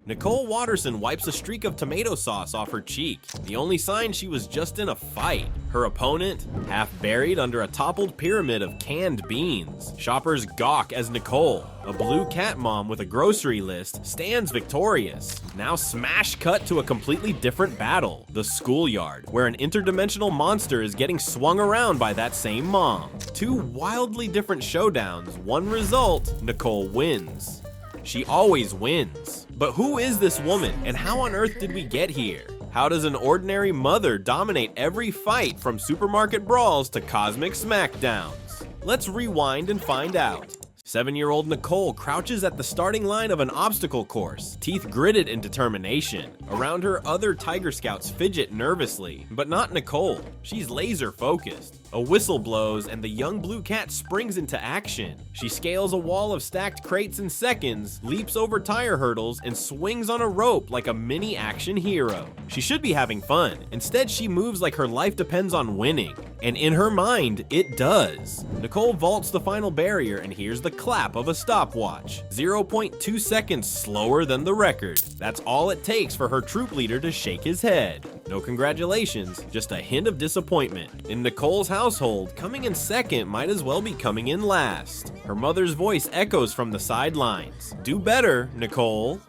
Nicole Watterson wipes a streak of tomato sauce off her cheek, the only sign she was just in a fight. Her opponent, half buried under a toppled pyramid of canned beans. Shoppers gawk as Nicole, a blue cat mom with a grocery list, stands victorious. Now smash cut to a completely different battle, the schoolyard, where an interdimensional monster is getting swung around by that same mom. Two wildly different showdowns, one result, Nicole wins. She always wins. But who is this woman, and how on earth did we get here? How does an ordinary mother dominate every fight from supermarket brawls to cosmic smackdowns? Let's rewind and find out. 7-year-old Nicole crouches at the starting line of an obstacle course, teeth gritted in determination. Around her, other Tiger Scouts fidget nervously, but not Nicole. She's laser focused. A whistle blows and the young blue cat springs into action. She scales a wall of stacked crates in seconds, leaps over tire hurdles, and swings on a rope like a mini action hero. She should be having fun. Instead, she moves like her life depends on winning. And in her mind, it does. Nicole vaults the final barrier and hears the clap of a stopwatch. 0.2 seconds slower than the record. That's all it takes for her troop leader to shake his head. No congratulations, just a hint of disappointment. In Nicole's household, coming in second might as well be coming in last. Her mother's voice echoes from the sidelines. Do better, Nicole.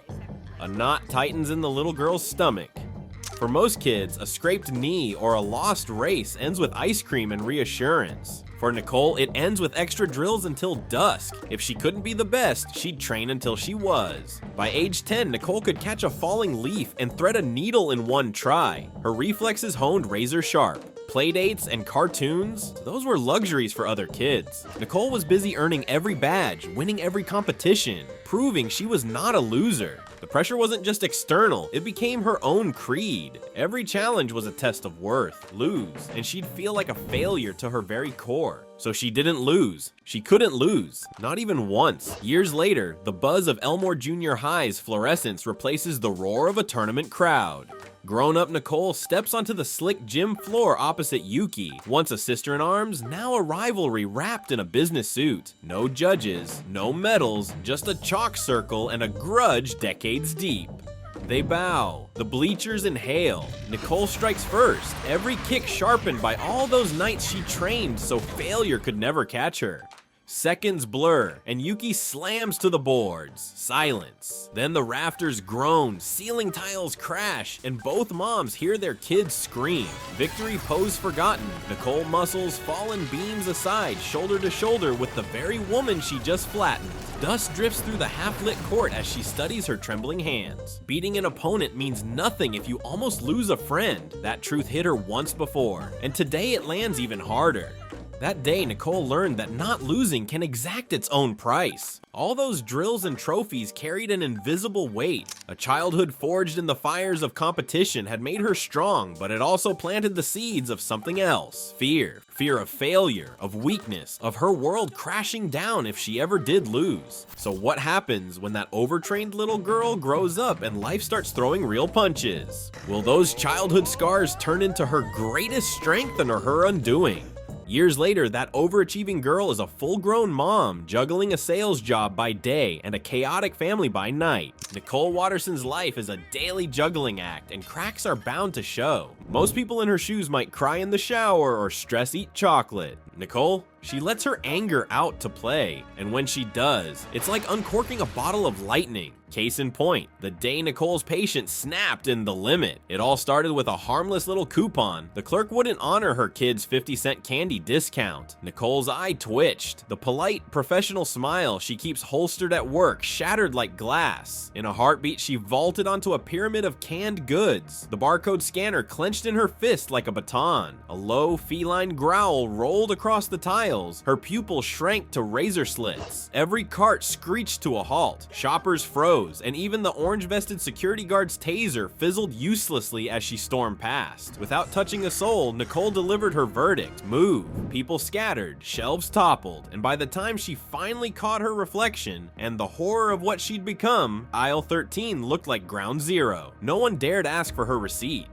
A knot tightens in the little girl's stomach. For most kids, a scraped knee or a lost race ends with ice cream and reassurance. For Nicole, it ends with extra drills until dusk. If she couldn't be the best, she'd train until she was. By age 10, Nicole could catch a falling leaf and thread a needle in one try. Her reflexes honed razor sharp. Playdates and cartoons, those were luxuries for other kids. Nicole was busy earning every badge, winning every competition, proving she was not a loser. The pressure wasn't just external, it became her own creed. Every challenge was a test of worth. Lose, and she'd feel like a failure to her very core. So she didn't lose. She couldn't lose, not even once. Years later, the buzz of Elmore Junior High's fluorescence replaces the roar of a tournament crowd. Grown-up Nicole steps onto the slick gym floor opposite Yuki, once a sister-in-arms, now a rivalry wrapped in a business suit. No judges, no medals, just a chalk circle and a grudge decades deep. They bow, the bleachers inhale. Nicole strikes first, every kick sharpened by all those nights she trained so failure could never catch her. Seconds blur, and Yuki slams to the boards. Silence. Then the rafters groan, ceiling tiles crash, and both moms hear their kids scream. Victory pose forgotten. Nicole muscles fallen beams aside, shoulder to shoulder with the very woman she just flattened. Dust drifts through the half-lit court as she studies her trembling hands. Beating an opponent means nothing if you almost lose a friend. That truth hit her once before, and today it lands even harder. That day, Nicole learned that not losing can exact its own price. All those drills and trophies carried an invisible weight. A childhood forged in the fires of competition had made her strong, but it also planted the seeds of something else. Fear. Fear of failure, of weakness, of her world crashing down if she ever did lose. So what happens when that overtrained little girl grows up and life starts throwing real punches? Will those childhood scars turn into her greatest strength or her undoing? Years later, that overachieving girl is a full-grown mom, juggling a sales job by day and a chaotic family by night. Nicole Watterson's life is a daily juggling act, and cracks are bound to show. Most people in her shoes might cry in the shower or stress-eat chocolate. Nicole, she lets her anger out to play, and when she does, it's like uncorking a bottle of lightning. Case in point, the day Nicole's patience snapped in The Limit. It all started with a harmless little coupon. The clerk wouldn't honor her kid's 50-cent candy discount. Nicole's eye twitched. The polite, professional smile she keeps holstered at work shattered like glass. In a heartbeat, she vaulted onto a pyramid of canned goods. The barcode scanner clenched in her fist like a baton. A low, feline growl rolled across the tiles. Her pupils shrank to razor slits. Every cart screeched to a halt. Shoppers froze, and even the orange-vested security guard's taser fizzled uselessly as she stormed past. Without touching a soul, Nicole delivered her verdict. Move. People scattered, shelves toppled, and by the time she finally caught her reflection and the horror of what she'd become, aisle 13 looked like ground zero. No one dared ask for her receipt.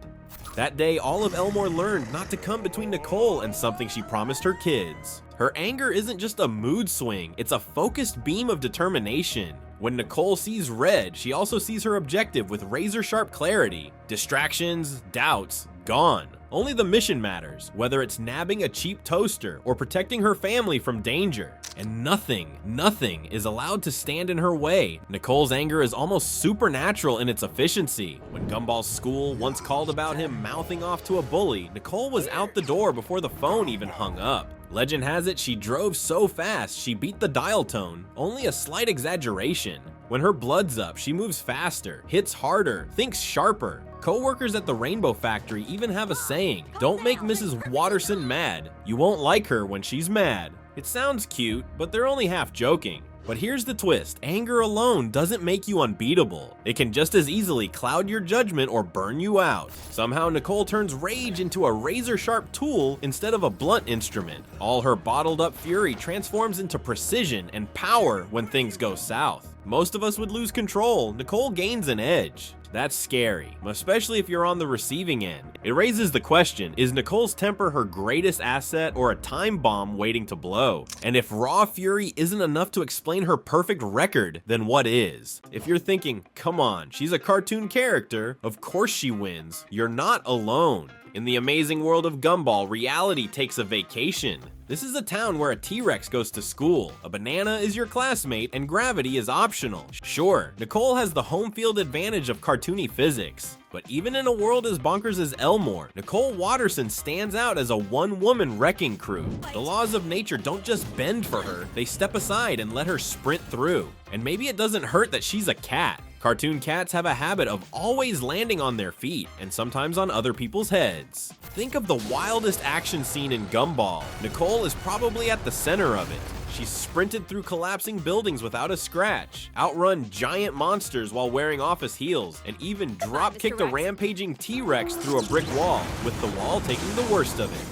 That day, all of Elmore learned not to come between Nicole and something she promised her kids. Her anger isn't just a mood swing, it's a focused beam of determination. When Nicole sees red, she also sees her objective with razor-sharp clarity. Distractions, doubts, gone. Only the mission matters, whether it's nabbing a cheap toaster or protecting her family from danger. And nothing is allowed to stand in her way. Nicole's anger is almost supernatural in its efficiency. When Gumball's school once called about him mouthing off to a bully, Nicole was out the door before the phone even hung up. Legend has it she drove so fast she beat the dial tone, only a slight exaggeration. When her blood's up, she moves faster, hits harder, thinks sharper. Co-workers at the Rainbow Factory even have a saying, "Don't make Mrs. Watterson mad. You won't like her when she's mad." It sounds cute, but they're only half joking. But here's the twist, anger alone doesn't make you unbeatable. It can just as easily cloud your judgment or burn you out. Somehow Nicole turns rage into a razor-sharp tool instead of a blunt instrument. All her bottled up fury transforms into precision and power when things go south. Most of us would lose control. Nicole gains an edge. That's scary, especially if you're on the receiving end. It raises the question, is Nicole's temper her greatest asset or a time bomb waiting to blow? And if raw fury isn't enough to explain her perfect record, then what is? If you're thinking, come on, she's a cartoon character, of course she wins, you're not alone. In the amazing world of Gumball, reality takes a vacation. This is a town where a T-Rex goes to school, a banana is your classmate, and gravity is optional. Sure, Nicole has the home field advantage of cartoony physics, but even in a world as bonkers as Elmore, Nicole Watterson stands out as a one-woman wrecking crew. The laws of nature don't just bend for her, they step aside and let her sprint through. And maybe it doesn't hurt that she's a cat. Cartoon cats have a habit of always landing on their feet, and sometimes on other people's heads. Think of the wildest action scene in Gumball. Nicole is probably at the center of it. She's sprinted through collapsing buildings without a scratch, outrun giant monsters while wearing office heels, and even drop-kicked a rampaging T-Rex through a brick wall, with the wall taking the worst of it.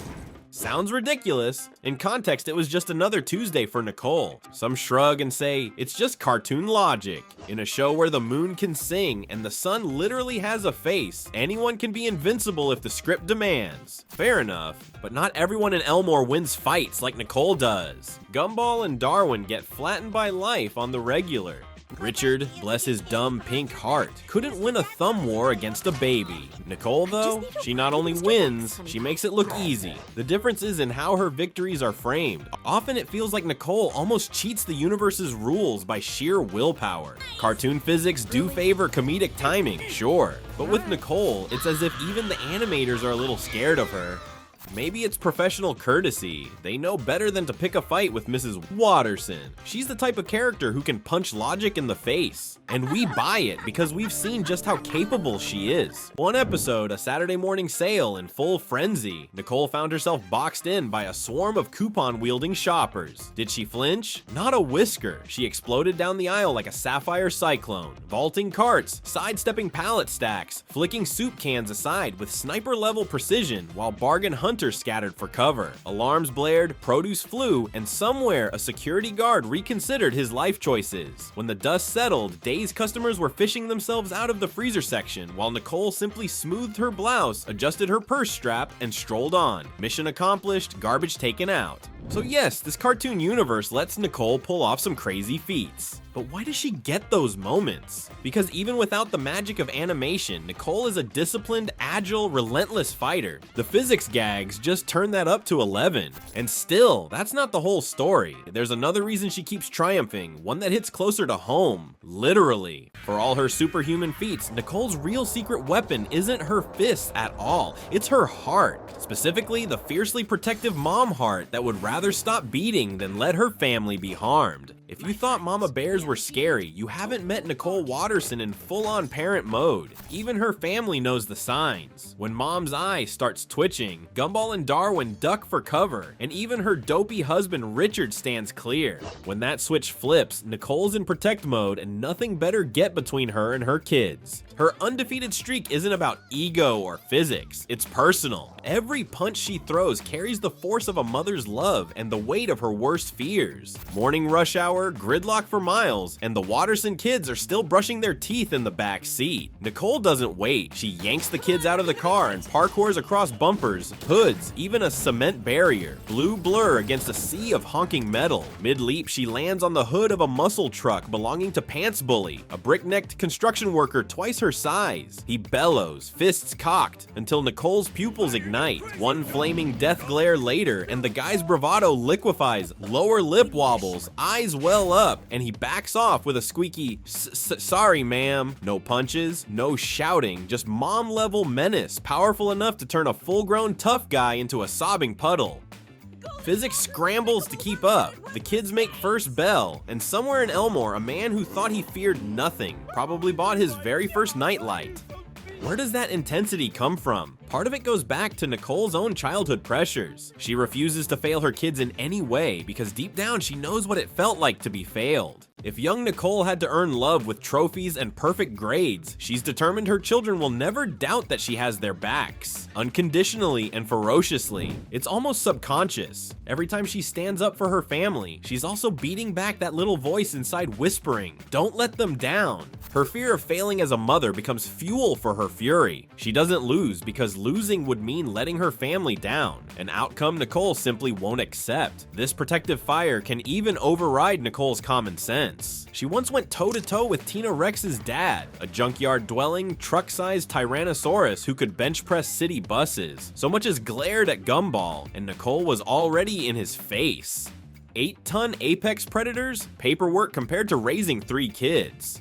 Sounds ridiculous. In context, it was just another Tuesday for Nicole. Some shrug and say, it's just cartoon logic. In a show where the moon can sing and the sun literally has a face, anyone can be invincible if the script demands. Fair enough, but not everyone in Elmore wins fights like Nicole does. Gumball and Darwin get flattened by life on the regular. Richard, bless his dumb pink heart, couldn't win a thumb war against a baby. Nicole, though, she not only wins, she makes it look easy. The difference is in how her victories are framed. Often it feels like Nicole almost cheats the universe's rules by sheer willpower. Cartoon physics do favor comedic timing, sure, but with Nicole, it's as if even the animators are a little scared of her. Maybe it's professional courtesy. They know better than to pick a fight with Mrs. Watterson. She's the type of character who can punch logic in the face. And we buy it because we've seen just how capable she is. One episode, a Saturday morning sale in full frenzy. Nicole found herself boxed in by a swarm of coupon-wielding shoppers. Did she flinch? Not a whisker. She exploded down the aisle like a sapphire cyclone, vaulting carts, sidestepping pallet stacks, flicking soup cans aside with sniper-level precision while bargain hunters scattered for cover. Alarms blared, produce flew, and somewhere a security guard reconsidered his life choices. When the dust settled, dazed customers were fishing themselves out of the freezer section, while Nicole simply smoothed her blouse, adjusted her purse strap, and strolled on. Mission accomplished, garbage taken out. So yes, this cartoon universe lets Nicole pull off some crazy feats. But why does she get those moments? Because even without the magic of animation, Nicole is a disciplined, agile, relentless fighter. The physics gags just turn that up to 11. And still, that's not the whole story. There's another reason she keeps triumphing, one that hits closer to home. Literally. For all her superhuman feats, Nicole's real secret weapon isn't her fists at all. It's her heart. Specifically, the fiercely protective mom heart that would rather stop beating than let her family be harmed. If you thought mama bears were scary, you haven't met Nicole Watterson in full-on parent mode. Even her family knows the signs. When mom's eye starts twitching, Gumball and Darwin duck for cover, and even her dopey husband Richard stands clear. When that switch flips, Nicole's in protect mode and nothing better get between her and her kids. Her undefeated streak isn't about ego or physics, it's personal. Every punch she throws carries the force of a mother's love and the weight of her worst fears. Morning rush hour, gridlock for miles, miles, and the Watterson kids are still brushing their teeth in the back seat. Nicole doesn't wait. She yanks the kids out of the car and parkours across bumpers, hoods, even a cement barrier. Blue blur against a sea of honking metal. Mid-leap, she lands on the hood of a muscle truck belonging to Pants Bully, a brick-necked construction worker twice her size. He bellows, fists cocked, until Nicole's pupils ignite. One flaming death glare later, and the guy's bravado liquefies, lower lip wobbles, eyes well up, and he backs off with a squeaky, sorry ma'am. No punches, no shouting, just mom-level menace, powerful enough to turn a full-grown tough guy into a sobbing puddle. Physics scrambles to keep up. The kids make first bell, and somewhere in Elmore, a man who thought he feared nothing probably bought his very first nightlight. Where does that intensity come from? Part of it goes back to Nicole's own childhood pressures. She refuses to fail her kids in any way because deep down she knows what it felt like to be failed. If young Nicole had to earn love with trophies and perfect grades, she's determined her children will never doubt that she has their backs, unconditionally and ferociously. It's almost subconscious. Every time she stands up for her family, she's also beating back that little voice inside whispering, "Don't let them down." Her fear of failing as a mother becomes fuel for her fury. She doesn't lose because losing would mean letting her family down, an outcome Nicole simply won't accept. This protective fire can even override Nicole's common sense. She once went toe-to-toe with Tina Rex's dad, a junkyard-dwelling, truck-sized Tyrannosaurus who could bench-press city buses, so much as glared at Gumball, and Nicole was already in his face. 8-ton apex predators? Paperwork compared to raising 3 kids.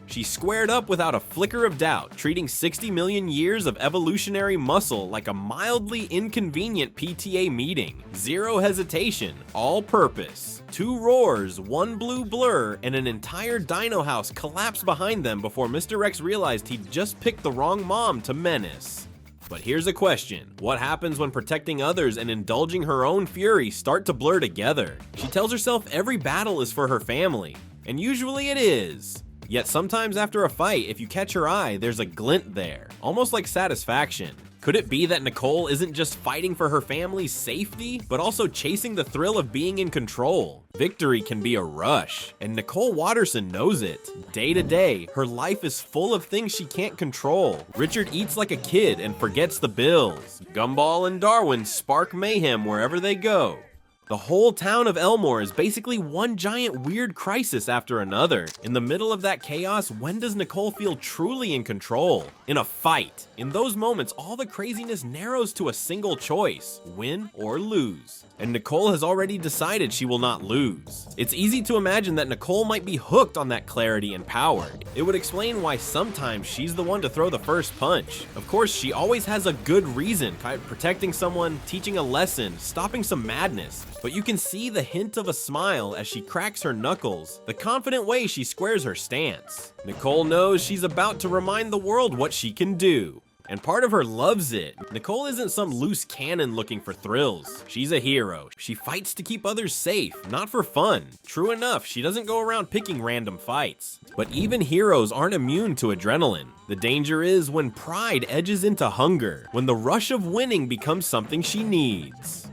She squared up without a flicker of doubt, treating 60 million years of evolutionary muscle like a mildly inconvenient PTA meeting. Zero hesitation, all purpose. 2 roars, 1 blue blur, and an entire dino house collapsed behind them before Mr. Rex realized he'd just picked the wrong mom to menace. But here's a question. What happens when protecting others and indulging her own fury start to blur together? She tells herself every battle is for her family, and usually it is. Yet sometimes after a fight, if you catch her eye, there's a glint there, almost like satisfaction. Could it be that Nicole isn't just fighting for her family's safety, but also chasing the thrill of being in control? Victory can be a rush, and Nicole Watterson knows it. Day to day, her life is full of things she can't control. Richard eats like a kid and forgets the bills. Gumball and Darwin spark mayhem wherever they go. The whole town of Elmore is basically one giant weird crisis after another. In the middle of that chaos, when does Nicole feel truly in control? In a fight. In those moments, all the craziness narrows to a single choice: win or lose. And Nicole has already decided she will not lose. It's easy to imagine that Nicole might be hooked on that clarity and power. It would explain why sometimes she's the one to throw the first punch. Of course, she always has a good reason, protecting someone, teaching a lesson, stopping some madness. But you can see the hint of a smile as she cracks her knuckles, the confident way she squares her stance. Nicole knows she's about to remind the world what she can do. And part of her loves it. Nicole isn't some loose cannon looking for thrills. She's a hero. She fights to keep others safe, not for fun. True enough, she doesn't go around picking random fights. But even heroes aren't immune to adrenaline. The danger is when pride edges into hunger, when the rush of winning becomes something she needs.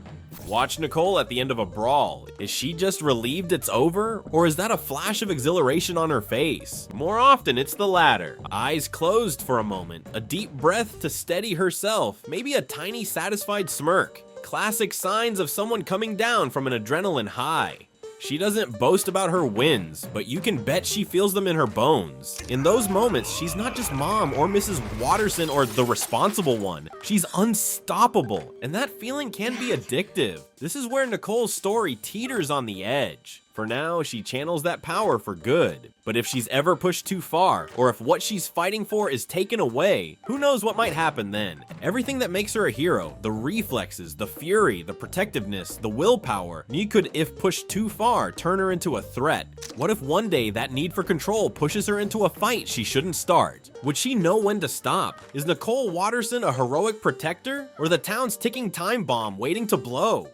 Watch Nicole at the end of a brawl. Is she just relieved it's over? Or is that a flash of exhilaration on her face? More often, it's the latter. Eyes closed for a moment, a deep breath to steady herself, maybe a tiny satisfied smirk. Classic signs of someone coming down from an adrenaline high. She doesn't boast about her wins, but you can bet she feels them in her bones. In those moments, she's not just mom or Mrs. Watterson or the responsible one. She's unstoppable, and that feeling can be addictive. This is where Nicole's story teeters on the edge. For now, she channels that power for good. But if she's ever pushed too far, or if what she's fighting for is taken away, who knows what might happen then? Everything that makes her a hero, the reflexes, the fury, the protectiveness, the willpower, could, if pushed too far, turn her into a threat. What if one day that need for control pushes her into a fight she shouldn't start? Would she know when to stop? Is Nicole Watterson a heroic protector, or the town's ticking time bomb waiting to blow?